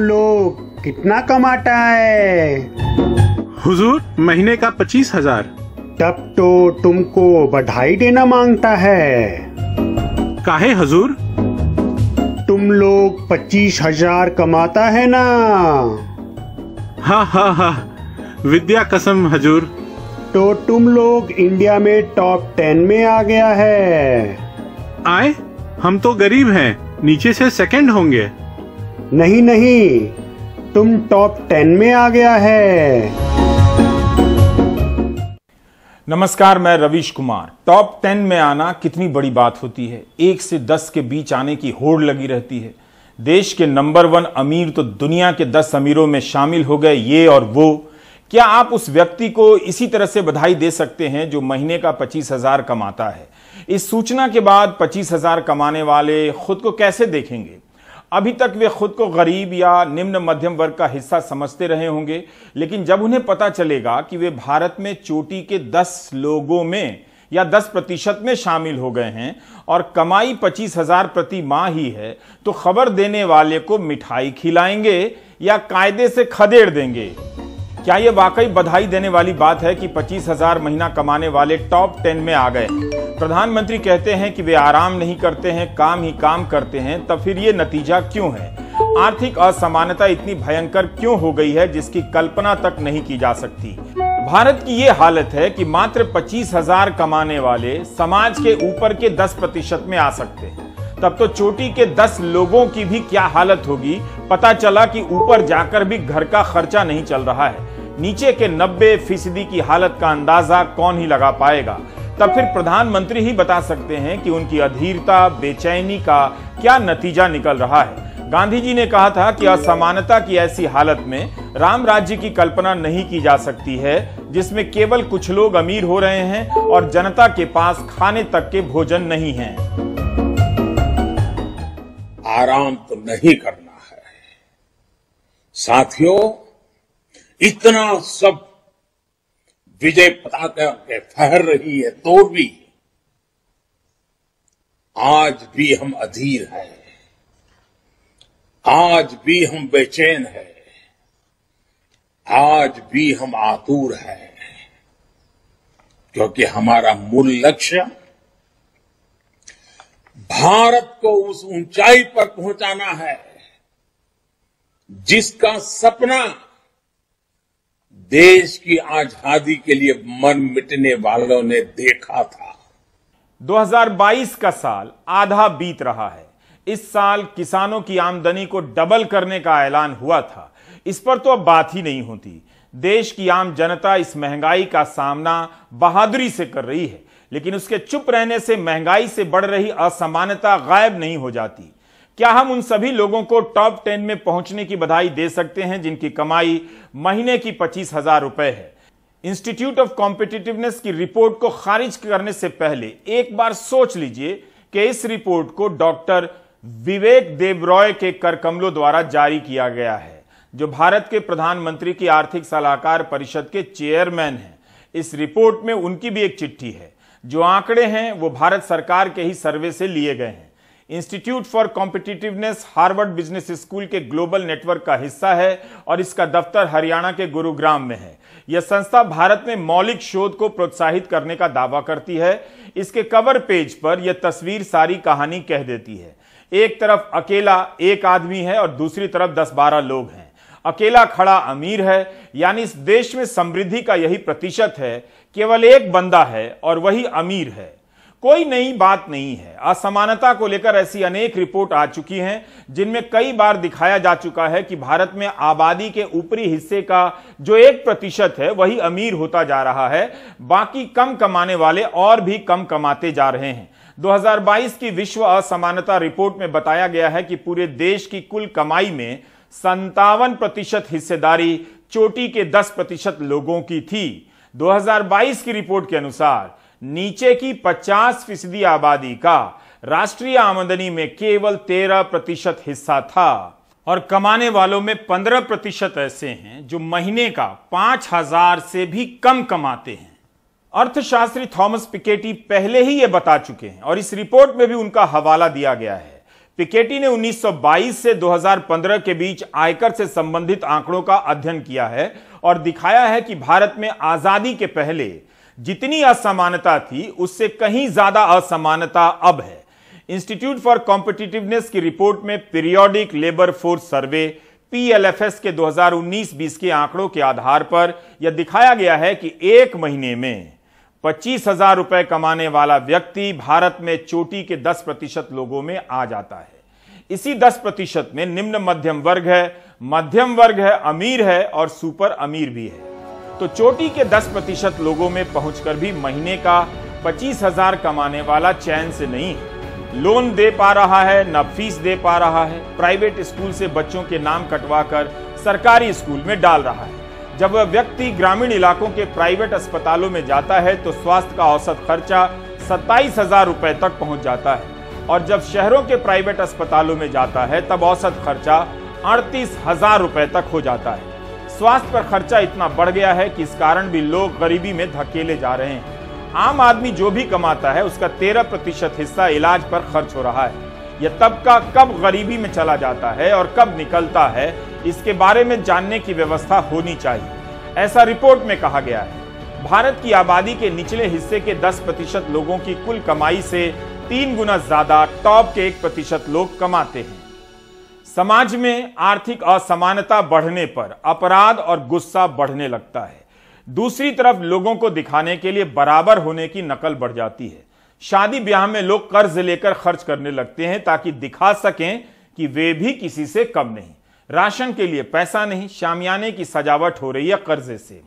लोग कितना कमाता है? हुजूर, महीने का 25,000। तब तो तुमको बधाई देना मांगता है। काहे हुजूर? तुम लोग 25,000 कमाता है ना? हाँ हाँ हाँ, विद्या कसम हुजूर। तो तुम लोग इंडिया में टॉप 10 में आ गया है। आए, हम तो गरीब हैं, नीचे से सेकंड होंगे। नहीं नहीं, तुम टॉप 10 में आ गया है। नमस्कार, मैं रवीश कुमार। टॉप 10 में आना कितनी बड़ी बात होती है। 1 से 10 के बीच आने की होड़ लगी रहती है। देश के नंबर 1 अमीर तो दुनिया के 10 अमीरों में शामिल हो गए, ये और वो। क्या आप उस व्यक्ति को इसी तरह से बधाई दे सकते हैं जो महीने का 25,000 कमाता है? इस सूचना के बाद 25,000 कमाने वाले खुद को कैसे देखेंगे? अभी तक वे खुद को गरीब या निम्न मध्यम वर्ग का हिस्सा समझते रहे होंगे, लेकिन जब उन्हें पता चलेगा कि वे भारत में चोटी के 10 लोगों में या 10% में शामिल हो गए हैं और कमाई 25,000 प्रति माह ही है, तो खबर देने वाले को मिठाई खिलाएंगे या कायदे से खदेड़ देंगे? क्या यह वाकई बधाई देने वाली बात है कि 25,000 महीना कमाने वाले टॉप 10 में आ गए? प्रधानमंत्री कहते हैं कि वे आराम नहीं करते हैं, काम ही काम करते हैं, तब फिर ये नतीजा क्यों है? आर्थिक असमानता इतनी भयंकर क्यों हो गई है जिसकी कल्पना तक नहीं की जा सकती? भारत की ये हालत है कि मात्र 25,000 कमाने वाले समाज के ऊपर के 10% में आ सकते हैं। तब तो चोटी के 10 लोगों की भी क्या हालत होगी? पता चला कि ऊपर जाकर भी घर का खर्चा नहीं चल रहा है। नीचे के 90% की हालत का अंदाजा कौन ही लगा पाएगा? तब फिर प्रधानमंत्री ही बता सकते हैं कि उनकी अधीरता, बेचैनी का क्या नतीजा निकल रहा है। गांधी जी ने कहा था कि असमानता की ऐसी हालत में राम राज्य की कल्पना नहीं की जा सकती है, जिसमें केवल कुछ लोग अमीर हो रहे हैं और जनता के पास खाने तक के भोजन नहीं है। आराम तो नहीं करना है साथियों। इतना सब विजय पताका के फहर रही है तो भी आज भी हम अधीर हैं, आज भी हम बेचैन हैं, आज भी हम आतुर हैं, क्योंकि हमारा मूल लक्ष्य भारत को उस ऊंचाई पर पहुंचाना है जिसका सपना देश की आजादी के लिए मर मिटने वालों ने देखा था। 2022 का साल आधा बीत रहा है। इस साल किसानों की आमदनी को डबल करने का ऐलान हुआ था। इस पर तो अब बात ही नहीं होती। देश की आम जनता इस महंगाई का सामना बहादुरी से कर रही है, लेकिन उसके चुप रहने से महंगाई से बढ़ रही असमानता गायब नहीं हो जाती। क्या हम उन सभी लोगों को टॉप 10 में पहुंचने की बधाई दे सकते हैं जिनकी कमाई महीने की 25,000 रुपए है? इंस्टीट्यूट ऑफ कॉम्पिटिटिवनेस की रिपोर्ट को खारिज करने से पहले एक बार सोच लीजिए कि इस रिपोर्ट को डॉक्टर विवेक देबरॉय के करकमलों द्वारा जारी किया गया है, जो भारत के प्रधानमंत्री की आर्थिक सलाहकार परिषद के चेयरमैन हैं। इस रिपोर्ट में उनकी भी एक चिट्ठी है। जो आंकड़े हैं वो भारत सरकार के ही सर्वे से लिए गए हैं। Institute for competitiveness Harvard business school के ग्लोबल नेटवर्क का हिस्सा है और इसका दफ्तर हरियाणा के गुरुग्राम में है। यह संस्था भारत में मौलिक शोध को प्रोत्साहित करने का दावा करती है। इसके कवर पेज पर यह तस्वीर सारी कहानी कह देती है। एक तरफ अकेला एक आदमी है और दूसरी तरफ 10-12 लोग हैं। अकेला खड़ा अमीर है, यानी इस देश में समृद्धि का यही प्रतिशत है। केवल एक बंदा है और वही अमीर है। कोई नई बात नहीं है। असमानता को लेकर ऐसी अनेक रिपोर्ट आ चुकी हैं, जिनमें कई बार दिखाया जा चुका है कि भारत में आबादी के ऊपरी हिस्से का जो 1% है वही अमीर होता जा रहा है। बाकी कम कमाने वाले और भी कम कमाते जा रहे हैं। 2022 की विश्व असमानता रिपोर्ट में बताया गया है कि पूरे देश की कुल कमाई में 57% हिस्सेदारी चोटी के 10% लोगों की थी। 2022 की रिपोर्ट के अनुसार नीचे की 50% आबादी का राष्ट्रीय आमदनी में केवल 13% हिस्सा था और कमाने वालों में 15% ऐसे हैं जो महीने का 5,000 से भी कम कमाते हैं। अर्थशास्त्री थॉमस पिकेटी पहले ही यह बता चुके हैं और इस रिपोर्ट में भी उनका हवाला दिया गया है। पिकेटी ने 1922 से 2015 के बीच आयकर से संबंधित आंकड़ों का अध्ययन किया है और दिखाया है कि भारत में आजादी के पहले जितनी असमानता थी उससे कहीं ज्यादा असमानता अब है। इंस्टीट्यूट फॉर कॉम्पिटिटिवनेस की रिपोर्ट में periodic labour force survey PLFS के 2019-20 के आंकड़ों के आधार पर यह दिखाया गया है कि एक महीने में 25,000 रुपए कमाने वाला व्यक्ति भारत में चोटी के 10% लोगों में आ जाता है। इसी 10% में निम्न मध्यम वर्ग है, अमीर है और सुपर अमीर भी है। तो चोटी के 10% लोगों में पहुंचकर भी महीने का 25,000 कमाने वाला चैन से नहीं है, लोन दे पा रहा है, न फीस दे पा रहा है, प्राइवेट स्कूल से बच्चों के नाम कटवाकर सरकारी स्कूल में डाल रहा है। जब वह व्यक्ति ग्रामीण इलाकों के प्राइवेट अस्पतालों में जाता है तो स्वास्थ्य का औसत खर्चा 27,000 रुपए तक पहुंच जाता है और जब शहरों के प्राइवेट अस्पतालों में जाता है तब औसत खर्चा 38,000 रुपए तक हो जाता है। स्वास्थ्य पर खर्चा इतना बढ़ गया है कि इस कारण भी लोग गरीबी में धकेले जा रहे हैं। आम आदमी जो भी कमाता है उसका 13% हिस्सा इलाज पर खर्च हो रहा है। यह तबका कब गरीबी में चला जाता है और कब निकलता है, इसके बारे में जानने की व्यवस्था होनी चाहिए, ऐसा रिपोर्ट में कहा गया है। भारत की आबादी के निचले हिस्से के 10% लोगों की कुल कमाई से 3 गुना ज्यादा टॉप के 1% लोग कमाते हैं। समाज में आर्थिक असमानता बढ़ने पर अपराध और गुस्सा बढ़ने लगता है। दूसरी तरफ लोगों को दिखाने के लिए बराबर होने की नकल बढ़ जाती है। शादी ब्याह में लोग कर्ज लेकर खर्च करने लगते हैं ताकि दिखा सकें कि वे भी किसी से कम नहीं। राशन के लिए पैसा नहीं, शामियाने की सजावट हो रही है कर्जे से।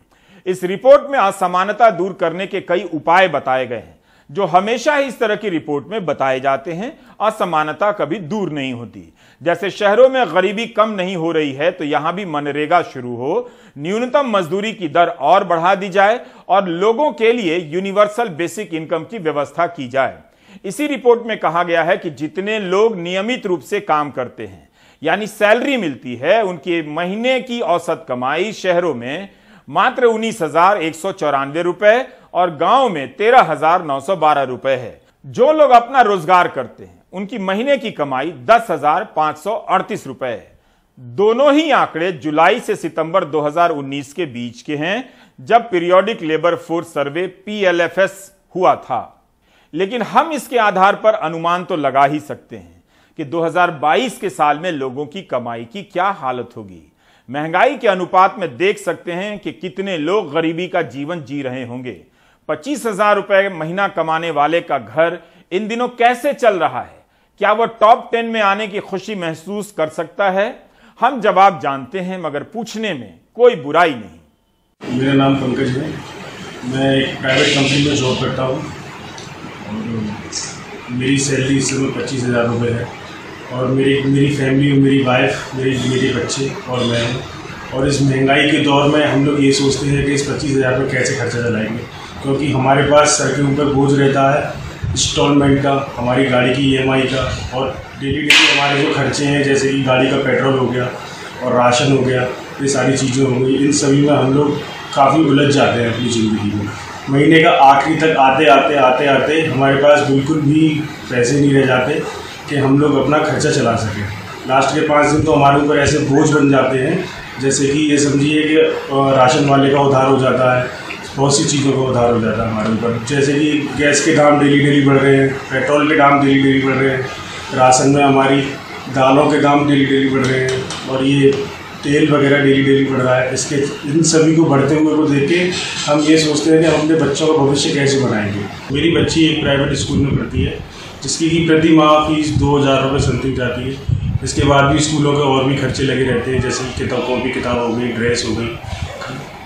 इस रिपोर्ट में असमानता दूर करने के कई उपाय बताए गए हैं जो हमेशा ही इस तरह की रिपोर्ट में बताए जाते हैं। असमानता कभी दूर नहीं होती। जैसे शहरों में गरीबी कम नहीं हो रही है तो यहां भी मनरेगा शुरू हो, न्यूनतम मजदूरी की दर और बढ़ा दी जाए और लोगों के लिए यूनिवर्सल बेसिक इनकम की व्यवस्था की जाए। इसी रिपोर्ट में कहा गया है कि जितने लोग नियमित रूप से काम करते हैं यानी सैलरी मिलती है, उनके महीने की औसत कमाई शहरों में मात्र 19,194 रुपए और गांव में 13,912 रुपए है। जो लोग अपना रोजगार करते हैं उनकी महीने की कमाई 10,538 रुपए है। दोनों ही आंकड़े जुलाई से सितंबर 2019 के बीच के हैं जब periodic labour force survey PLFS हुआ था। लेकिन हम इसके आधार पर अनुमान तो लगा ही सकते हैं कि 2022 के साल में लोगों की कमाई की क्या हालत होगी। महंगाई के अनुपात में देख सकते हैं कि कितने लोग गरीबी का जीवन जी रहे होंगे। 25,000 रुपए महीना कमाने वाले का घर इन दिनों कैसे चल रहा है? क्या वह टॉप 10 में आने की खुशी महसूस कर सकता है? हम जवाब जानते हैं मगर पूछने में कोई बुराई नहीं। मेरा नाम पंकज है। मैं एक प्राइवेट कंपनी में जॉब करता हूँ और मेरी सैलरी इस समय 25,000 रुपये है और मेरी फैमिली, मेरी वाइफ, मेरे बच्चे और मैं हूँ। और इस महंगाई के दौर में हम लोग ये सोचते हैं कि इस 25,000 में कैसे खर्चा चलाएंगे, क्योंकि हमारे पास सर के ऊपर बोझ रहता है इंस्टॉलमेंट का, हमारी गाड़ी की EMI का और डेली हमारे जो खर्चे हैं जैसे कि गाड़ी का पेट्रोल हो गया और राशन हो गया, ये सारी चीज़ें हो गई। इन सभी में हम लोग काफ़ी उलझ जाते हैं अपनी ज़िंदगी में। महीने का आखिरी तक आते आते हमारे पास बिल्कुल भी पैसे नहीं रह जाते कि हम लोग अपना खर्चा चला सकें। लास्ट के 5 दिन तो हमारे ऊपर ऐसे बोझ बन जाते हैं जैसे कि ये समझिए कि राशन वाले का उधार हो जाता है, बहुत सी चीज़ों का उधार हो जाता है हमारे ऊपर। जैसे कि गैस के दाम डेली बढ़ रहे हैं, पेट्रोल के दाम डेली बढ़ रहे हैं, राशन में हमारी दालों के दाम डेली बढ़ रहे हैं और ये तेल वगैरह डेली बढ़ रहा है। इसके इन सभी को बढ़ते हुए को देख के हम ये सोचते हैं कि हम अपने बच्चों का भविष्य कैसे बनाएंगे। मेरी बच्ची एक प्राइवेट स्कूल में पढ़ती है जिसकी कि प्रति माह फीस 2,000 रुपये समथिंग जाती है। इसके बाद भी स्कूलों के और भी खर्चे लगे रहते हैं, जैसे कॉपी किताब हो गई, ड्रेस हो गई।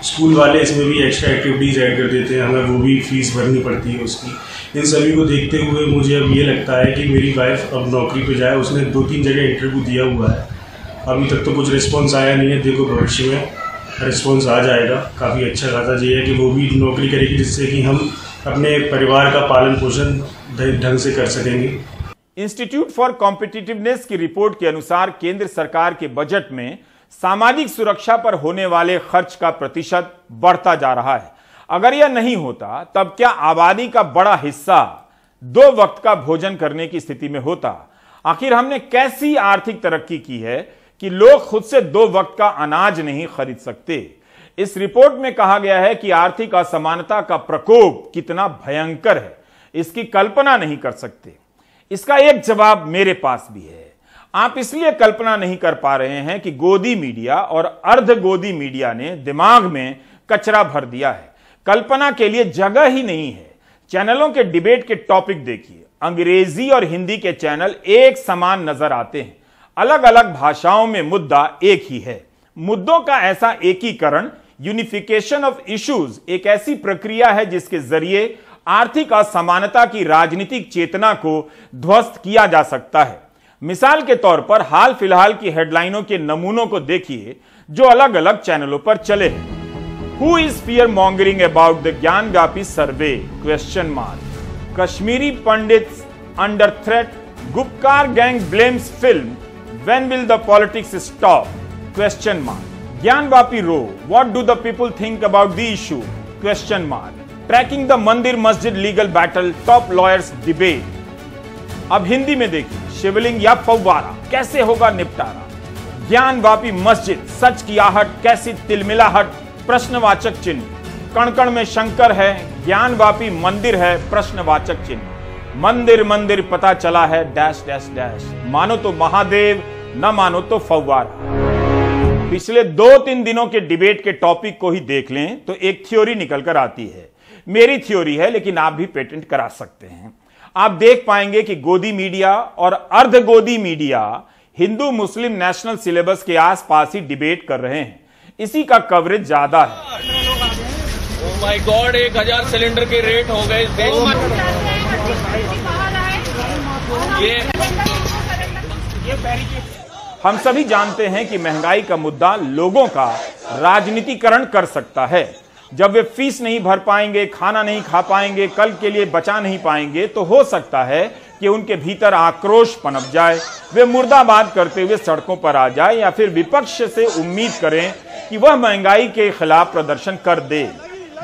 स्कूल वाले इसमें भी एक्स्ट्रा एक्टिविटीज़ ऐड कर देते हैं, हमें वो भी फीस भरनी पड़ती है उसकी। इन सभी को देखते हुए मुझे अब ये लगता है कि मेरी वाइफ अब नौकरी पे जाए। उसने 2-3 जगह इंटरव्यू दिया हुआ है, अभी तक तो कुछ रिस्पॉन्स आया नहीं है। देखो भविष्य में रिस्पॉन्स आ जाएगा, काफ़ी अच्छा खासा। ये है कि वो भी नौकरी करेगी जिससे कि हम अपने परिवार का पालन पोषण ढंग से कर सकेंगे। इंस्टीट्यूट फॉर कॉम्पिटिटिवनेस की रिपोर्ट के अनुसार केंद्र सरकार के बजट में सामाजिक सुरक्षा पर होने वाले खर्च का प्रतिशत बढ़ता जा रहा है। अगर यह नहीं होता तब क्या आबादी का बड़ा हिस्सा 2 वक्त का भोजन करने की स्थिति में होता? आखिर हमने कैसी आर्थिक तरक्की की है कि लोग खुद से 2 वक्त का अनाज नहीं खरीद सकते। इस रिपोर्ट में कहा गया है कि आर्थिक असमानता का प्रकोप कितना भयंकर है, इसकी कल्पना नहीं कर सकते। इसका एक जवाब मेरे पास भी है। आप इसलिए कल्पना नहीं कर पा रहे हैं कि गोदी मीडिया और अर्ध गोदी मीडिया ने दिमाग में कचरा भर दिया है। कल्पना के लिए जगह ही नहीं है। चैनलों के डिबेट के टॉपिक देखिए, अंग्रेजी और हिंदी के चैनल एक समान नजर आते हैं। अलग अलग भाषाओं में मुद्दा एक ही है। मुद्दों का ऐसा एकीकरण, यूनिफिकेशन ऑफ इश्यूज, एक ऐसी प्रक्रिया है जिसके जरिए आर्थिक असमानता की राजनीतिक चेतना को ध्वस्त किया जा सकता है। मिसाल के तौर पर हाल फिलहाल की हेडलाइनों के नमूनों को देखिए जो अलग अलग चैनलों पर चले हैं। Who is fear mongering about the Gyanvapi survey? Question mark. Kashmiri Pandits under threat. Gupkar gang blames film. When will the politics stop? Question mark. Gyanvapi row. What do the people think about the issue? Question mark. Tracking the Mandir Masjid legal battle. Top lawyers debate. अब हिंदी में देखिए, शिवलिंग या फव्वारा, कैसे होगा निपटारा? ज्ञानव्यापी मस्जिद, सच की आहट, कैसी तिलमिलाहट, प्रश्नवाचक चिन्ह। कण कण में शंकर है, ज्ञानव्यापी मंदिर है, प्रश्नवाचक चिन्ह। मंदिर मंदिर पता चला है डैश डैश डैश। मानो तो महादेव, न मानो तो फव्वारा। पिछले 2-3 दिनों के डिबेट के टॉपिक को ही देख लें तो एक थ्योरी निकल कर आती है। मेरी थ्योरी है, लेकिन आप भी पेटेंट करा सकते हैं। आप देख पाएंगे कि गोदी मीडिया और अर्ध गोदी मीडिया हिंदू मुस्लिम नेशनल सिलेबस के आसपास ही डिबेट कर रहे हैं। इसी का कवरेज ज्यादा है। ओह माय गॉड, 1000 सिलेंडर के रेट हो गए इस देश में। हम सभी जानते हैं कि महंगाई का मुद्दा लोगों का राजनीतिकरण कर सकता है। जब वे फीस नहीं भर पाएंगे, खाना नहीं खा पाएंगे, कल के लिए बचा नहीं पाएंगे, तो हो सकता है कि उनके भीतर आक्रोश पनप जाए, वे मुर्दाबाद करते हुए सड़कों पर आ जाए, या फिर विपक्ष से उम्मीद करें कि वह महंगाई के खिलाफ प्रदर्शन कर दे।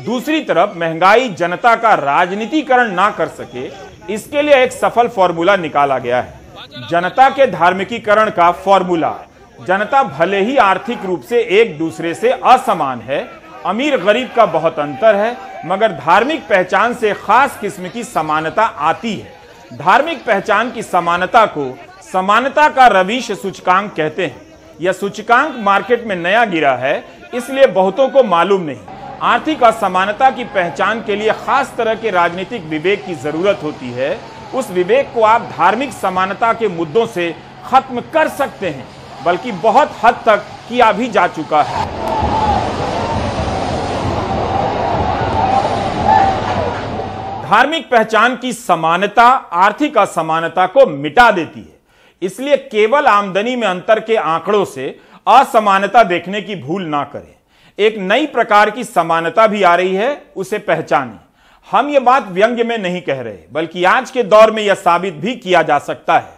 दूसरी तरफ महंगाई जनता का राजनीतिकरण ना कर सके, इसके लिए एक सफल फॉर्मूला निकाला गया है, जनता के धार्मिकीकरण का फॉर्मूला। जनता भले ही आर्थिक रूप से एक दूसरे से असमान है, अमीर गरीब का बहुत अंतर है, मगर धार्मिक पहचान से खास किस्म की समानता आती है। धार्मिक पहचान की समानता को समानता का रवीश सूचकांक कहते हैं। यह सूचकांक मार्केट में नया गिरा है, इसलिए बहुतों को मालूम नहीं। आर्थिक असमानता की पहचान के लिए खास तरह के राजनीतिक विवेक की जरूरत होती है। उस विवेक को आप धार्मिक समानता के मुद्दों से खत्म कर सकते हैं, बल्कि बहुत हद तक किया भी जा चुका है। धार्मिक पहचान की समानता आर्थिक असमानता को मिटा देती है, इसलिए केवल आमदनी में अंतर के आंकड़ों से असमानता देखने की भूल ना करें। एक नई प्रकार की समानता भी आ रही है, उसे पहचानें। हम ये बात व्यंग्य में नहीं कह रहे, बल्कि आज के दौर में यह साबित भी किया जा सकता है।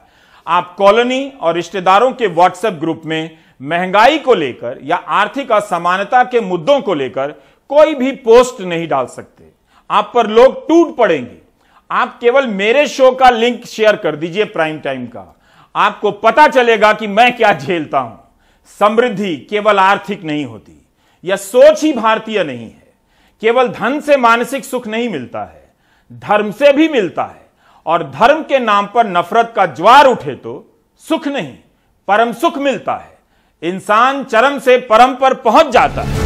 आप कॉलोनी और रिश्तेदारों के व्हाट्सएप ग्रुप में महंगाई को लेकर या आर्थिक असमानता के मुद्दों को लेकर कोई भी पोस्ट नहीं डाल सकते। आप पर लोग टूट पड़ेंगे। आप केवल मेरे शो का लिंक शेयर कर दीजिए, प्राइम टाइम का, आपको पता चलेगा कि मैं क्या झेलता हूं। समृद्धि केवल आर्थिक नहीं होती, यह सोच ही भारतीय नहीं है। केवल धन से मानसिक सुख नहीं मिलता है, धर्म से भी मिलता है। और धर्म के नाम पर नफरत का ज्वार उठे तो सुख नहीं, परम सुख मिलता है। इंसान चरम से परम पर पहुंच जाता है।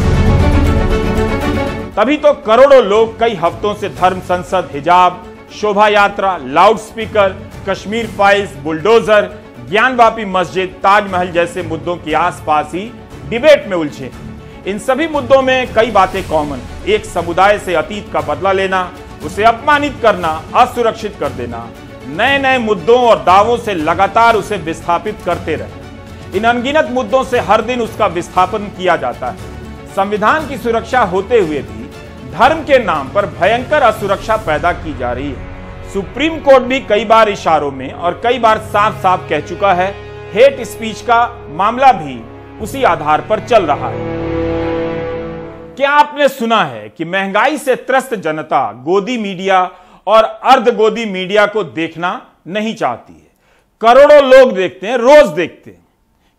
तभी तो करोड़ों लोग कई हफ्तों से धर्म संसद, हिजाब, शोभा यात्रा, loud speaker, Kashmir files, bulldozer, Gyanvapi मस्जिद, ताजमहल जैसे मुद्दों के आसपास ही डिबेट में उलझे। इन सभी मुद्दों में कई बातें कॉमन। एक समुदाय से अतीत का बदला लेना, उसे अपमानित करना, असुरक्षित कर देना, नए नए मुद्दों और दावों से लगातार उसे विस्थापित करते रहे। इन अनगिनत मुद्दों से हर दिन उसका विस्थापन किया जाता है। संविधान की सुरक्षा होते हुए भी धर्म के नाम पर भयंकर असुरक्षा पैदा की जा रही है। सुप्रीम कोर्ट भी कई बार इशारों में और कई बार साफ साफ कह चुका है, हेट स्पीच का मामला भी उसी आधार पर चल रहा है। क्या आपने सुना है कि महंगाई से त्रस्त जनता गोदी मीडिया और अर्ध गोदी मीडिया को देखना नहीं चाहती है? करोड़ों लोग देखते हैं, रोज देखते हैं,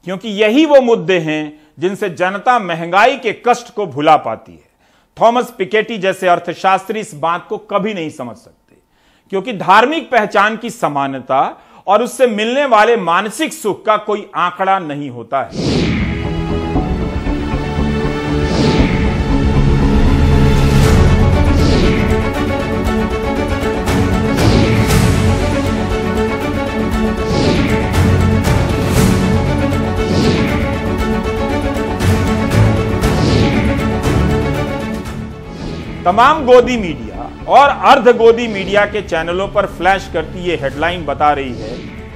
क्योंकि यही वो मुद्दे हैं जिनसे जनता महंगाई के कष्ट को भुला पाती है। थॉमस पिकेटी जैसे अर्थशास्त्री इस बात को कभी नहीं समझ सकते, क्योंकि धार्मिक पहचान की समानता और उससे मिलने वाले मानसिक सुख का कोई आंकड़ा नहीं होता है। तमाम गोदी मीडिया और अर्ध गोदी मीडिया के चैनलों पर फ्लैश करती ये हेडलाइन बता रही है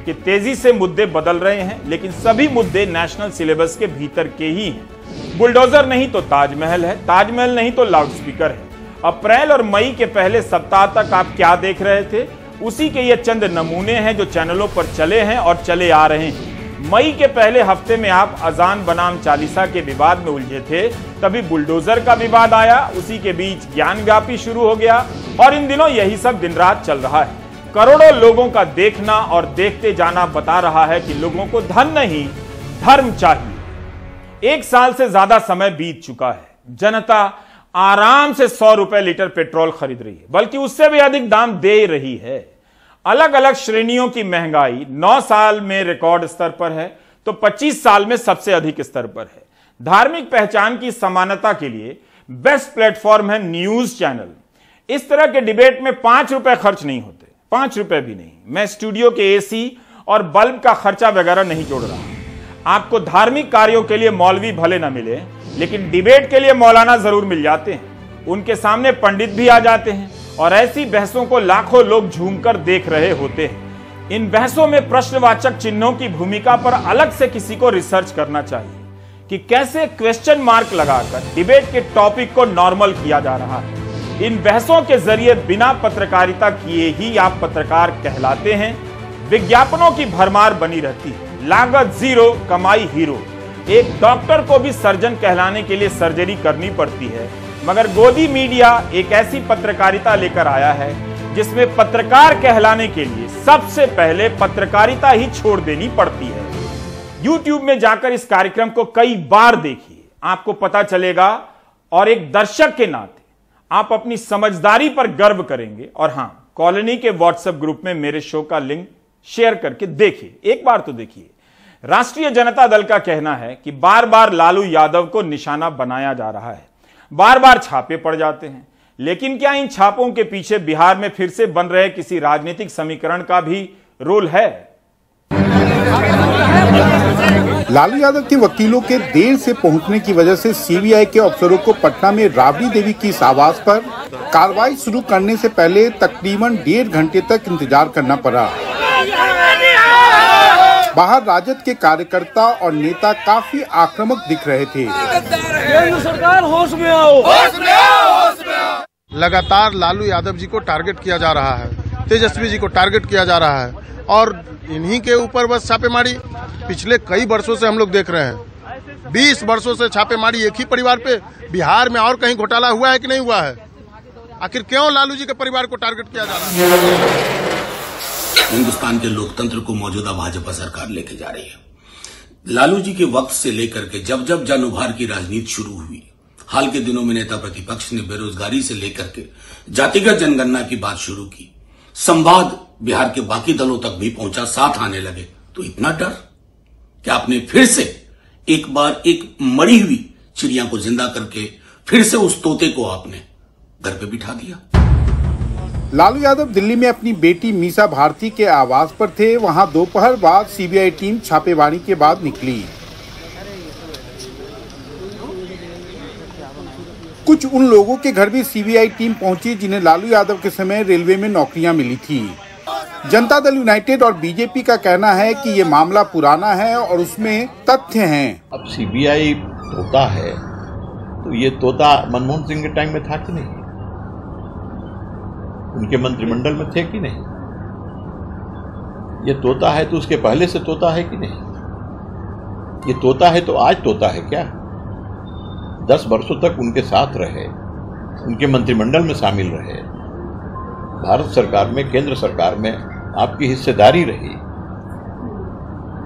कि तेजी से मुद्दे बदल रहे हैं, लेकिन सभी मुद्दे नेशनल सिलेबस के भीतर के ही हैं। बुलडोजर नहीं तो ताजमहल है, ताजमहल नहीं तो लाउडस्पीकर है। अप्रैल और मई के पहले सप्ताह तक आप क्या देख रहे थे, उसी के ये चंद नमूने हैं जो चैनलों पर चले हैं और चले आ रहे हैं। मई के पहले हफ्ते में आप अजान बनाम चालीसा के विवाद में उलझे थे, तभी बुलडोजर का विवाद आया, उसी के बीच ज्ञान व्यापी शुरू हो गया और इन दिनों यही सब दिन रात चल रहा है। करोड़ों लोगों का देखना और देखते जाना बता रहा है कि लोगों को धन नहीं, धर्म चाहिए। 1 साल से ज्यादा समय बीत चुका है, जनता आराम से 100 रुपए लीटर पेट्रोल खरीद रही है, बल्कि उससे भी अधिक दाम दे रही है। अलग अलग श्रेणियों की महंगाई 9 साल में रिकॉर्ड स्तर पर है तो 25 साल में सबसे अधिक स्तर पर है। धार्मिक पहचान की समानता के लिए बेस्ट प्लेटफॉर्म है न्यूज चैनल। इस तरह के डिबेट में 5 रुपए खर्च नहीं होते, 5 रुपए भी नहीं। मैं स्टूडियो के एसी और बल्ब का खर्चा वगैरह नहीं जोड़ रहा। आपको धार्मिक कार्यों के लिए मौलवी भले न मिले, लेकिन डिबेट के लिए मौलाना जरूर मिल जाते हैं। उनके सामने पंडित भी आ जाते हैं और ऐसी बहसों को लाखों लोग झूमकर देख रहे होते हैं। इन बहसों में प्रश्नवाचक चिन्हों की भूमिका पर अलग से किसी को रिसर्च करना चाहिए कि कैसे क्वेश्चन मार्क लगाकर डिबेट के टॉपिक को नॉर्मल किया जा रहा है। इन बहसों के जरिए बिना पत्रकारिता किए ही आप पत्रकार कहलाते हैं। विज्ञापनों की भरमार बनी रहती है, लागत जीरो, कमाई हीरो। एक डॉक्टर को भी सर्जन कहलाने के लिए सर्जरी करनी पड़ती है, मगर गोदी मीडिया एक ऐसी पत्रकारिता लेकर आया है जिसमें पत्रकार कहलाने के लिए सबसे पहले पत्रकारिता ही छोड़ देनी पड़ती है। YouTube में जाकर इस कार्यक्रम को कई बार देखिए, आपको पता चलेगा और एक दर्शक के नाते आप अपनी समझदारी पर गर्व करेंगे। और हां, कॉलोनी के व्हाट्सएप ग्रुप में मेरे शो का लिंक शेयर करके देखिए, एक बार तो देखिए। राष्ट्रीय जनता दल का कहना है कि बार बार लालू यादव को निशाना बनाया जा रहा है, बार बार छापे पड़ जाते हैं, लेकिन क्या इन छापों के पीछे बिहार में फिर से बन रहे किसी राजनीतिक समीकरण का भी रोल है? लालू यादव के वकीलों के देर से पहुंचने की वजह से सीबीआई के अफसरों को पटना में राबड़ी देवी की इस आवाज पर कार्रवाई शुरू करने से पहले तकरीबन 1.5 घंटे तक इंतजार करना पड़ा। बाहर राजद के कार्यकर्ता और नेता काफी आक्रामक दिख रहे थे। केंद्र सरकार होश में आओ, होश में आओ, होश में आओ। लगातार लालू यादव जी को टारगेट किया जा रहा है, तेजस्वी जी को टारगेट किया जा रहा है और इन्हीं के ऊपर बस छापेमारी पिछले कई वर्षों से हम लोग देख रहे हैं। 20 वर्षों से छापेमारी एक ही परिवार पे। बिहार में और कहीं घोटाला हुआ है कि नहीं हुआ है? आखिर क्यों लालू जी के परिवार को टारगेट किया जा रहा है? हिंदुस्तान के लोकतंत्र को मौजूदा भाजपा सरकार लेके जा रही है। लालू जी के वक्त से लेकर के जब जब जन उभार की राजनीति शुरू हुई, हाल के दिनों में नेता प्रतिपक्ष ने बेरोजगारी से लेकर के जातिगत जनगणना की बात शुरू की। संवाद बिहार के बाकी दलों तक भी पहुंचा, साथ आने लगे। तो इतना डर कि आपने फिर से एक बार एक मरी हुई चिड़िया को जिंदा करके फिर से उस तोते को आपने घर पे बिठा दिया। लालू यादव दिल्ली में अपनी बेटी मीसा भारती के आवास पर थे। वहां दोपहर बाद सीबीआई टीम छापेमारी के बाद निकली। कुछ उन लोगों के घर भी सीबीआई टीम पहुंची जिन्हें लालू यादव के समय रेलवे में नौकरियां मिली थी। जनता दल यूनाइटेड और बीजेपी का कहना है कि ये मामला पुराना है और उसमें तथ्य हैं। अब सीबीआई तोता है तो ये तोता मनमोहन सिंह के टाइम में था कि नहीं? उनके मंत्रिमंडल में थे कि नहीं? ये तोता है तो उसके पहले से तोता है कि नहीं? ये तोता है तो आज तोता है क्या? 10 वर्षों तक उनके साथ रहे, उनके मंत्रिमंडल में शामिल रहे, भारत सरकार में, केंद्र सरकार में आपकी हिस्सेदारी रही,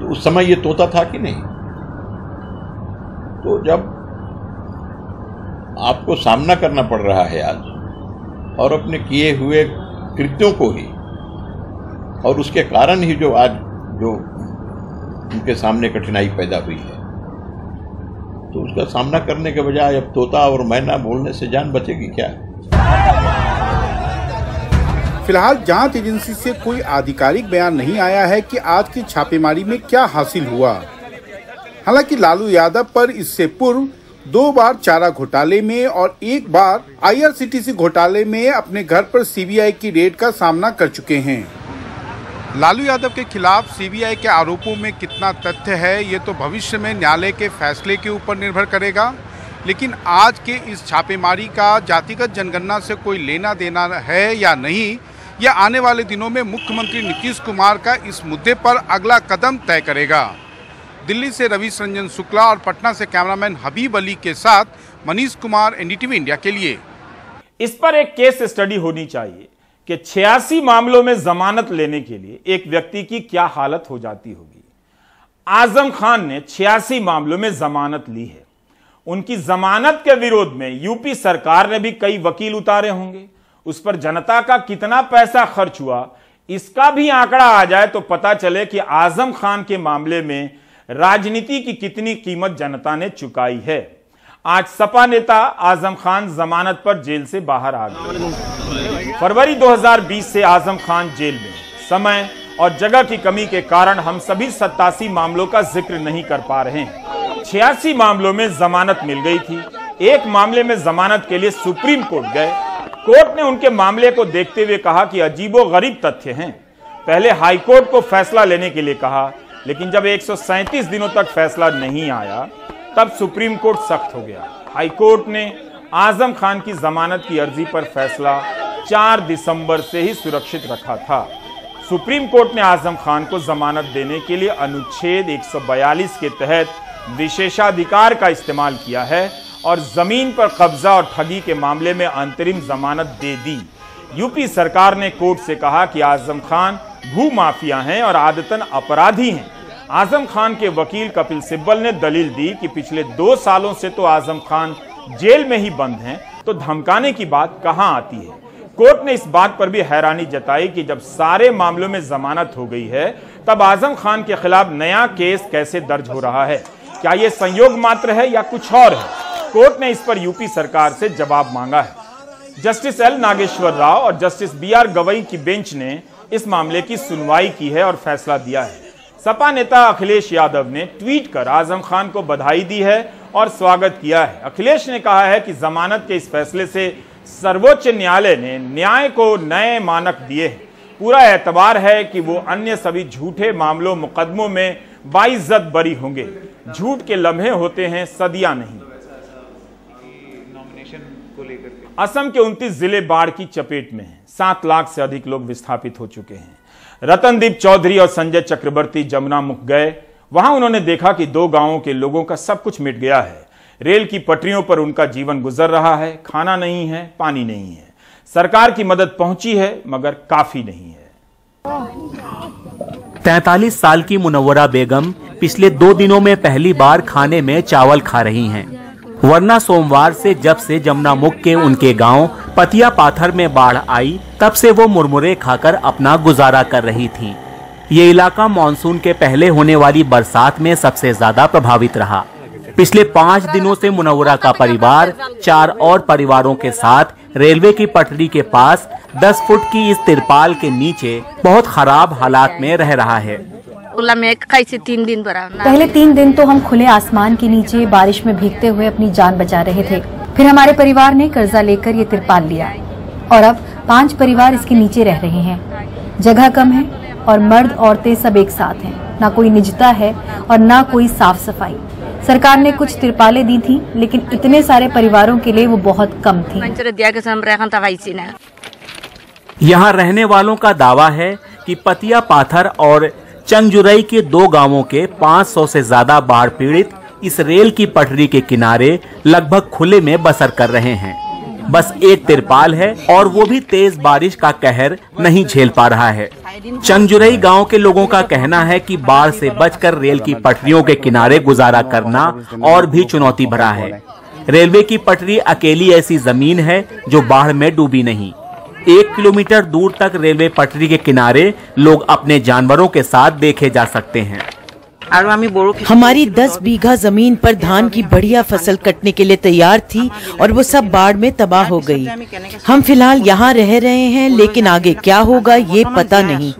तो उस समय ये तोता था कि नहीं? तो जब आपको सामना करना पड़ रहा है आज और अपने किए हुए कृत्यों को ही, और उसके कारण ही जो आज जो उनके सामने कठिनाई पैदा हुई है, तो उसका सामना करने के बजाय अब तोता और मैना बोलने से जान बचेगी क्या? फिलहाल जांच एजेंसी से कोई आधिकारिक बयान नहीं आया है कि आज की छापेमारी में क्या हासिल हुआ। हालांकि लालू यादव पर इससे पूर्व 2 बार चारा घोटाले में और 1 बार IRCTC घोटाले में अपने घर पर CBI की रेड का सामना कर चुके हैं। लालू यादव के खिलाफ CBI के आरोपों में कितना तथ्य है, ये तो भविष्य में न्यायालय के फैसले के ऊपर निर्भर करेगा। लेकिन आज के इस छापेमारी का जातिगत जनगणना से कोई लेना देना है या नहीं, यह आने वाले दिनों में मुख्यमंत्री नीतीश कुमार का इस मुद्दे पर अगला कदम तय करेगा। दिल्ली से रविश रंजन शुक्ला और पटना से कैमरामैन हबीब अली के साथ मनीष कुमार, NDTV इंडिया के लिए। इस पर एक केस स्टडी होनी चाहिए कि 86 मामलों में जमानत लेने के लिए एक व्यक्ति की क्या हालत हो जाती होगी। आजम खान ने 86 मामलों में जमानत ली है। उनकी जमानत के विरोध में यूपी सरकार ने भी कई वकील उतारे होंगे। उस पर जनता का कितना पैसा खर्च हुआ, इसका भी आंकड़ा आ जाए तो पता चले कि आजम खान के मामले में राजनीति की कितनी कीमत जनता ने चुकाई है। आज सपा नेता आजम खान जमानत पर जेल से बाहर आ गए। फरवरी 2020 से आजम खान जेल में। समय और जगह की कमी के कारण हम सभी 87 मामलों का जिक्र नहीं कर पा रहे हैं। 86 मामलों में जमानत मिल गई थी। एक मामले में जमानत के लिए सुप्रीम कोर्ट गए। कोर्ट ने उनके मामले को देखते हुए कहा कि अजीबोगरीब तथ्य हैं। पहले हाईकोर्ट को फैसला लेने के लिए कहा, लेकिन जब 137 दिनों तक फैसला नहीं आया तब सुप्रीम कोर्ट सख्त हो गया। हाईकोर्ट ने आजम खान की जमानत की अर्जी पर फैसला 4 दिसंबर से ही सुरक्षित रखा था। सुप्रीम कोर्ट ने आजम खान को जमानत देने के लिए अनुच्छेद 142 के तहत विशेषाधिकार का इस्तेमाल किया है और जमीन पर कब्जा और ठगी के मामले में अंतरिम जमानत दे दी। यूपी सरकार ने कोर्ट से कहा कि आजम खान भू माफिया हैं और आदतन अपराधी हैं। आजम खान के वकील कपिल सिब्बल ने दलील दी कि पिछले 2 सालों से तो आजम खान जेल में ही बंद हैं, तो धमकाने की बात कहां आती है। कोर्ट ने इस बात पर भी हैरानी जताई कि जब सारे मामलों में जमानत हो गई है तब आजम खान के खिलाफ नया केस कैसे दर्ज हो रहा है। क्या यह संयोग मात्र है या कुछ और है? कोर्ट ने इस पर यूपी सरकार से जवाब मांगा है। जस्टिस L नागेश्वर राव और जस्टिस BR गवई की बेंच ने इस मामले की सुनवाई की है और फैसला दिया है। सपा नेता अखिलेश यादव ने ट्वीट कर आजम खान को बधाई दी है और स्वागत किया है। अखिलेश ने कहा है कि जमानत के इस फैसले से सर्वोच्च न्यायालय ने न्याय को नए मानक दिए हैं। पूरा एतबार है कि वो अन्य सभी झूठे मामलों मुकदमों में बाइज्जत बरी होंगे। झूठ के लम्हे होते हैं, सदियां नहीं। असम के 29 जिले बाढ़ की चपेट में हैं। 7 लाख से अधिक लोग विस्थापित हो चुके हैं। रतनदीप चौधरी और संजय चक्रवर्ती जमुनामुख गए। वहां उन्होंने देखा कि 2 गांवों के लोगों का सब कुछ मिट गया है। रेल की पटरियों पर उनका जीवन गुजर रहा है। खाना नहीं है, पानी नहीं है। सरकार की मदद पहुंची है मगर काफी नहीं है। 43 साल की मुनव्वरा बेगम पिछले 2 दिनों में पहली बार खाने में चावल खा रही हैं। वरना सोमवार से जब से जमुनामुख के उनके गांव पतिया पाथर में बाढ़ आई तब से वो मुरमुरे खाकर अपना गुजारा कर रही थीं। ये इलाका मानसून के पहले होने वाली बरसात में सबसे ज्यादा प्रभावित रहा। पिछले 5 दिनों से मुनव्वरा का परिवार 4 और परिवारों के साथ रेलवे की पटरी के पास 10 फुट की इस तिरपाल के नीचे बहुत खराब हालात में रह रहा है। पहले 3 दिन तो हम खुले आसमान के नीचे बारिश में भीगते हुए अपनी जान बचा रहे थे। फिर हमारे परिवार ने कर्जा लेकर ये तिरपाल लिया और अब 5 परिवार इसके नीचे रह रहे हैं। जगह कम है और मर्द औरतें सब एक साथ हैं। ना कोई निजता है और ना कोई साफ सफाई। सरकार ने कुछ तिरपालें दी थी, लेकिन इतने सारे परिवारों के लिए वो बहुत कम थी। यहाँ रहने वालों का दावा है कि पतिया पाथर और चंगजुरई के 2 गांवों के 500 से ज्यादा बाढ़ पीड़ित इस रेल की पटरी के किनारे लगभग खुले में बसर कर रहे हैं। बस एक तिरपाल है और वो भी तेज बारिश का कहर नहीं झेल पा रहा है। चंगजुरई गांव के लोगों का कहना है कि बाढ़ से बचकर रेल की पटरियों के किनारे गुजारा करना और भी चुनौती भरा है। रेलवे की पटरी अकेली ऐसी जमीन है जो बाढ़ में डूबी नहीं। 1 किलोमीटर दूर तक रेलवे पटरी के किनारे लोग अपने जानवरों के साथ देखे जा सकते हैं। हमारी 10 बीघा जमीन पर धान की बढ़िया फसल कटने के लिए तैयार थी और वो सब बाढ़ में तबाह हो गई। हम फिलहाल यहाँ रह रहे हैं, लेकिन आगे क्या होगा ये पता नहीं।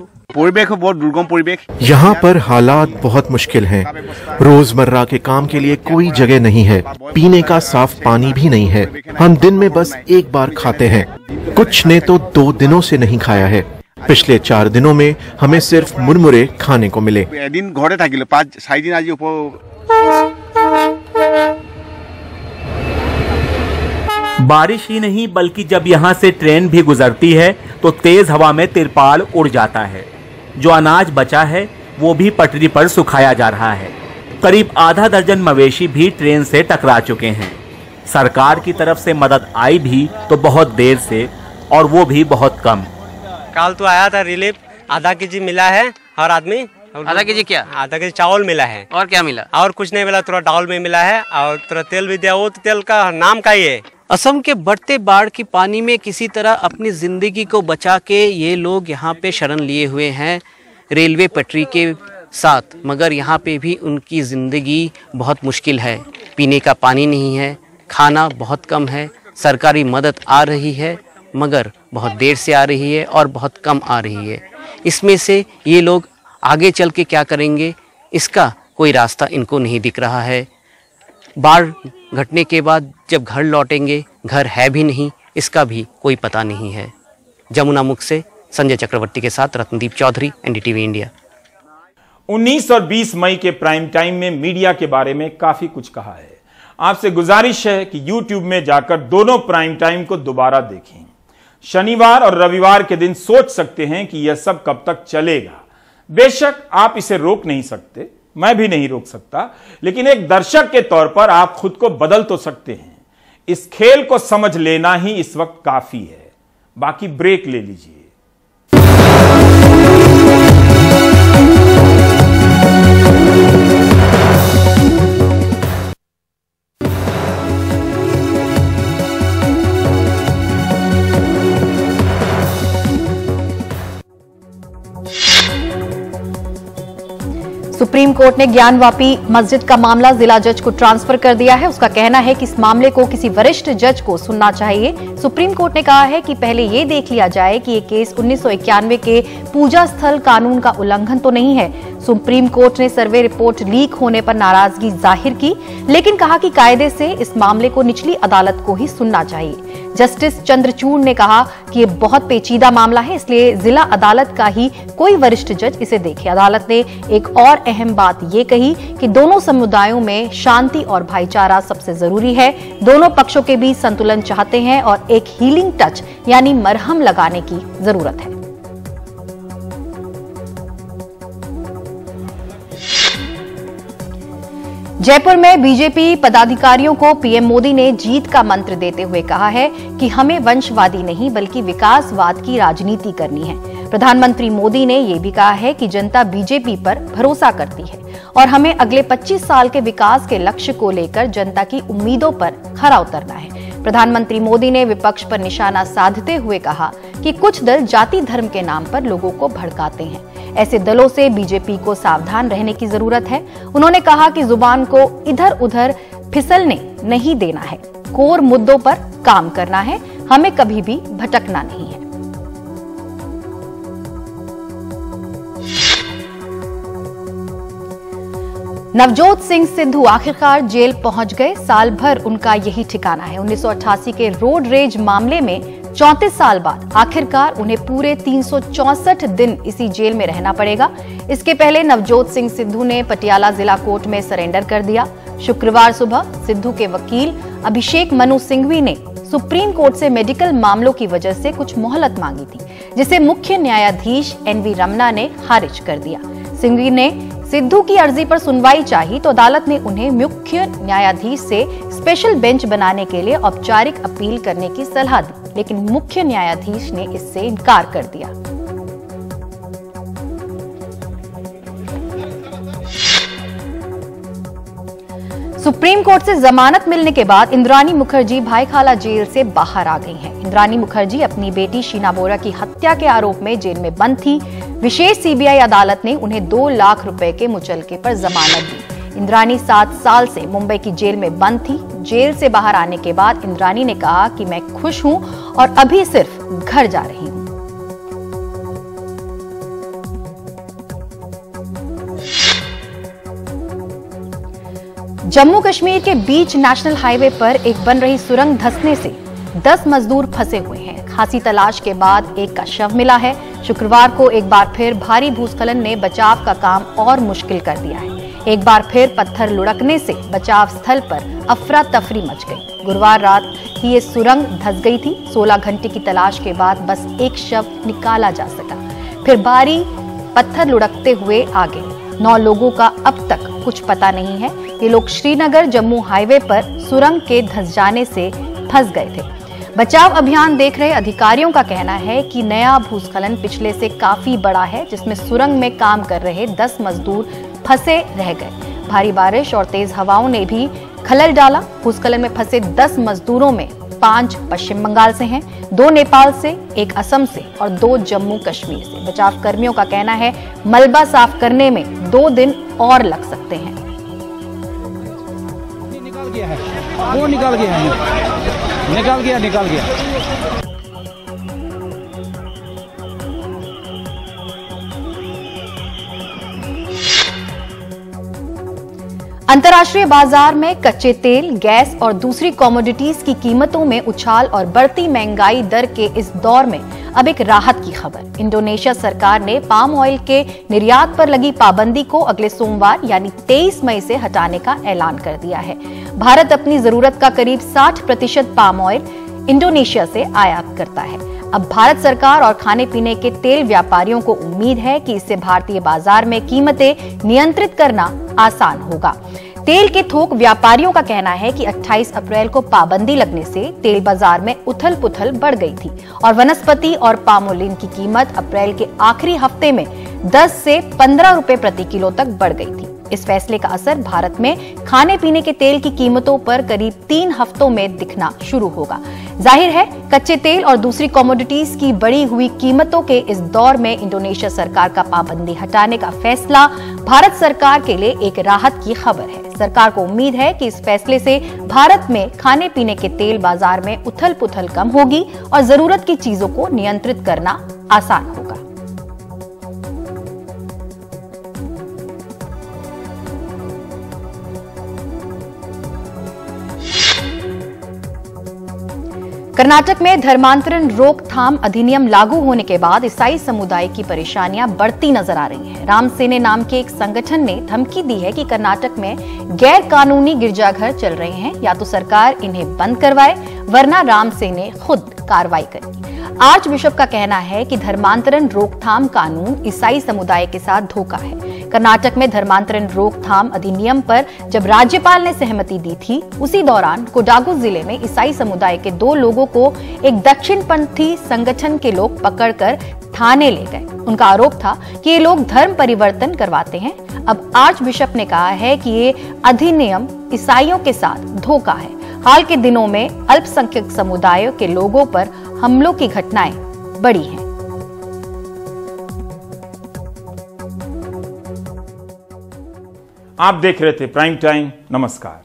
यहाँ पर हालात बहुत मुश्किल हैं। रोजमर्रा के काम के लिए कोई जगह नहीं है, पीने का साफ पानी भी नहीं है। हम दिन में बस एक बार खाते हैं, कुछ ने तो 2 दिनों से नहीं खाया है। पिछले 4 दिनों में हमें सिर्फ मुरमुरे खाने को मिले। बारिश ही नहीं बल्कि जब यहाँ से ट्रेन भी गुजरती है तो तेज हवा में तिरपाल उड़ जाता है। जो अनाज बचा है वो भी पटरी पर सुखाया जा रहा है। करीब आधा दर्जन मवेशी भी ट्रेन से टकरा चुके हैं। सरकार की तरफ से मदद आई भी तो बहुत देर से, और वो भी बहुत कम। कल तो आया था रिलीफ, आधा केजी मिला है हर आदमी। आधा केजी क्या? आधा केजी चावल मिला है। और क्या मिला? और कुछ नहीं मिला, थोड़ा दाल में मिला है और थोड़ा तेल भी दिया। वो तेल का नाम का ही है। असम के बढ़ते बाढ़ की पानी में किसी तरह अपनी जिंदगी को बचा के ये लोग यहाँ पे शरण लिए हुए हैं रेलवे पटरी के साथ, मगर यहाँ पे भी उनकी जिंदगी बहुत मुश्किल है। पीने का पानी नहीं है, खाना बहुत कम है। सरकारी मदद आ रही है मगर बहुत देर से आ रही है और बहुत कम आ रही है। इसमें से ये लोग आगे चल के क्या करेंगे, इसका कोई रास्ता इनको नहीं दिख रहा है। बाढ़ घटने के बाद जब घर लौटेंगे, घर है भी नहीं, इसका भी कोई पता नहीं है। जमुना मुख से संजय चक्रवर्ती के साथ रत्नदीप चौधरी, एनडीटीवी इंडिया। 19 और 20 मई के प्राइम टाइम में मीडिया के बारे में काफी कुछ कहा है। आपसे गुजारिश है कि YouTube में जाकर दोनों प्राइम टाइम को दोबारा देखें। शनिवार और रविवार के दिन सोच सकते हैं कि यह सब कब तक चलेगा। बेशक आप इसे रोक नहीं सकते, मैं भी नहीं रोक सकता, लेकिन एक दर्शक के तौर पर आप खुद को बदल तो सकते हैं। इस खेल को समझ लेना ही इस वक्त काफी है। बाकी ब्रेक ले लीजिए। सुप्रीम कोर्ट ने ज्ञानवापी मस्जिद का मामला जिला जज को ट्रांसफर कर दिया है। उसका कहना है कि इस मामले को किसी वरिष्ठ जज को सुनना चाहिए। सुप्रीम कोर्ट ने कहा है कि पहले ये देख लिया जाए कि ये केस 1991 के पूजा स्थल कानून का उल्लंघन तो नहीं है। सुप्रीम कोर्ट ने सर्वे रिपोर्ट लीक होने पर नाराजगी जाहिर की, लेकिन कहा कि कायदे से इस मामले को निचली अदालत को ही सुनना चाहिए। जस्टिस चंद्रचूड़ ने कहा कि ये बहुत पेचीदा मामला है, इसलिए जिला अदालत का ही कोई वरिष्ठ जज इसे देखे। अदालत ने एक और अहम बात ये कही कि दोनों समुदायों में शांति और भाईचारा सबसे जरूरी है। दोनों पक्षों के बीच संतुलन चाहते हैं और एक हीलिंग टच यानी मरहम लगाने की जरूरत है। जयपुर में बीजेपी पदाधिकारियों को पीएम मोदी ने जीत का मंत्र देते हुए कहा है कि हमें वंशवादी नहीं बल्कि विकासवाद की राजनीति करनी है। प्रधानमंत्री मोदी ने यह भी कहा है कि जनता बीजेपी पर भरोसा करती है और हमें अगले 25 साल के विकास के लक्ष्य को लेकर जनता की उम्मीदों पर खरा उतरना है। प्रधानमंत्री मोदी ने विपक्ष पर निशाना साधते हुए कहा कि कुछ दल जाति धर्म के नाम पर लोगों को भड़काते हैं। ऐसे दलों से बीजेपी को सावधान रहने की जरूरत है। उन्होंने कहा कि जुबान को इधर उधर फिसलने नहीं देना है, कोर मुद्दों पर काम करना है, हमें कभी भी भटकना नहीं है। नवजोत सिंह सिद्धू आखिरकार जेल पहुंच गए। साल भर उनका यही ठिकाना है। 1988 के रोड रेज मामले में 34 साल बाद आखिरकार उन्हें पूरे 364 दिन इसी जेल में रहना पड़ेगा। इसके पहले नवजोत सिंह सिद्धू ने पटियाला जिला कोर्ट में सरेंडर कर दिया। शुक्रवार सुबह सिद्धू के वकील अभिषेक मनु सिंघवी ने सुप्रीम कोर्ट से मेडिकल मामलों की वजह से कुछ मोहलत मांगी थी, जिसे मुख्य न्यायाधीश एनवी रमना ने खारिज कर दिया। सिंघवी ने सिद्धू की अर्जी पर सुनवाई चाही तो अदालत ने उन्हें मुख्य न्यायाधीश से स्पेशल बेंच बनाने के लिए औपचारिक अपील करने की सलाह दी, लेकिन मुख्य न्यायाधीश ने इससे इनकार कर दिया। सुप्रीम कोर्ट से जमानत मिलने के बाद इंद्राणी मुखर्जी भाईखाला जेल से बाहर आ गई हैं। इंद्राणी मुखर्जी अपनी बेटी शीना बोरा की हत्या के आरोप में जेल में बंद थी। विशेष सीबीआई अदालत ने उन्हें 2 लाख रुपए के मुचलके पर जमानत दी। इंद्राणी 7 साल से मुंबई की जेल में बंद थी। जेल से बाहर आने के बाद इंद्राणी ने कहा कि मैं खुश हूं और अभी सिर्फ घर जा रही हूं। जम्मू कश्मीर के बीच नेशनल हाईवे पर एक बन रही सुरंग धंसने से 10 मजदूर फंसे हुए हैं। खासी तलाश के बाद एक का शव मिला है। शुक्रवार को एक बार फिर भारी भूस्खलन ने बचाव का काम और मुश्किल कर दिया है। एक बार फिर पत्थर लुढ़कने से बचाव स्थल पर अफरा तफरी मच गई। गुरुवार रात ही ये सुरंग धंस गई थी। 16 घंटे की तलाश के बाद बस एक शव निकाला जा सका। फिर भारी पत्थर लुढ़कते हुए आगे 9 लोगों का अब तक कुछ पता नहीं है। ये लोग श्रीनगर जम्मू हाईवे पर सुरंग के धंस जाने से फंस गए थे। बचाव अभियान देख रहे अधिकारियों का कहना है कि नया भूस्खलन पिछले से काफी बड़ा है, जिसमें सुरंग में काम कर रहे 10 मजदूर फंसे रह गए। भारी बारिश और तेज हवाओं ने भी खलल डाला। भूस्खलन में फंसे 10 मजदूरों में 5 पश्चिम बंगाल से हैं, 2 नेपाल से, 1 असम से और 2 जम्मू कश्मीर से। बचाव कर्मियों का कहना है मलबा साफ करने में 2 दिन और लग सकते हैं। वो निकल गया। अंतर्राष्ट्रीय बाजार में कच्चे तेल, गैस और दूसरी कमोडिटीज की कीमतों में उछाल और बढ़ती महंगाई दर के इस दौर में अब एक राहत की खबर। इंडोनेशिया सरकार ने पाम ऑयल के निर्यात पर लगी पाबंदी को अगले सोमवार यानी 23 मई से हटाने का ऐलान कर दिया है। भारत अपनी जरूरत का करीब 60% पाम ऑयल इंडोनेशिया से आयात करता है। अब भारत सरकार और खाने पीने के तेल व्यापारियों को उम्मीद है कि इससे भारतीय बाजार में कीमतें नियंत्रित करना आसान होगा। तेल के थोक व्यापारियों का कहना है कि 28 अप्रैल को पाबंदी लगने से तेल बाजार में उथल पुथल बढ़ गई थी और वनस्पति और पामोलिन की कीमत अप्रैल के आखिरी हफ्ते में 10 से 15 रुपए प्रति किलो तक बढ़ गई थी। इस फैसले का असर भारत में खाने पीने के तेल की कीमतों पर करीब 3 हफ्तों में दिखना शुरू होगा। जाहिर है कच्चे तेल और दूसरी कमोडिटीज की बढ़ी हुई कीमतों के इस दौर में इंडोनेशिया सरकार का पाबंदी हटाने का फैसला भारत सरकार के लिए एक राहत की खबर है। सरकार को उम्मीद है कि इस फैसले से भारत में खाने पीने के तेल बाजार में उथल पुथल कम होगी और जरूरत की चीजों को नियंत्रित करना आसान होगा। कर्नाटक में धर्मांतरण रोकथाम अधिनियम लागू होने के बाद ईसाई समुदाय की परेशानियां बढ़ती नजर आ रही हैं। राम सेने नाम के एक संगठन ने धमकी दी है कि कर्नाटक में गैर कानूनी गिरजाघर चल रहे हैं, या तो सरकार इन्हें बंद करवाए वरना राम सेने खुद कार्रवाई करेगी। आर्च बिशप का कहना है कि धर्मांतरण रोकथाम कानून ईसाई समुदाय के साथ धोखा है। कर्नाटक में धर्मांतरण रोकथाम अधिनियम पर जब राज्यपाल ने सहमति दी थी, उसी दौरान कोडागु जिले में ईसाई समुदाय के 2 लोगों को एक दक्षिणपंथी संगठन के लोग पकड़कर थाने ले गए। उनका आरोप था कि ये लोग धर्म परिवर्तन करवाते हैं। अब आर्च बिशप ने कहा है कि ये अधिनियम ईसाइयों के साथ धोखा है। हाल के दिनों में अल्पसंख्यक समुदायों के लोगों पर हमलों की घटनाएं बढ़ी हैं। आप देख रहे थे प्राइम टाइम। नमस्कार।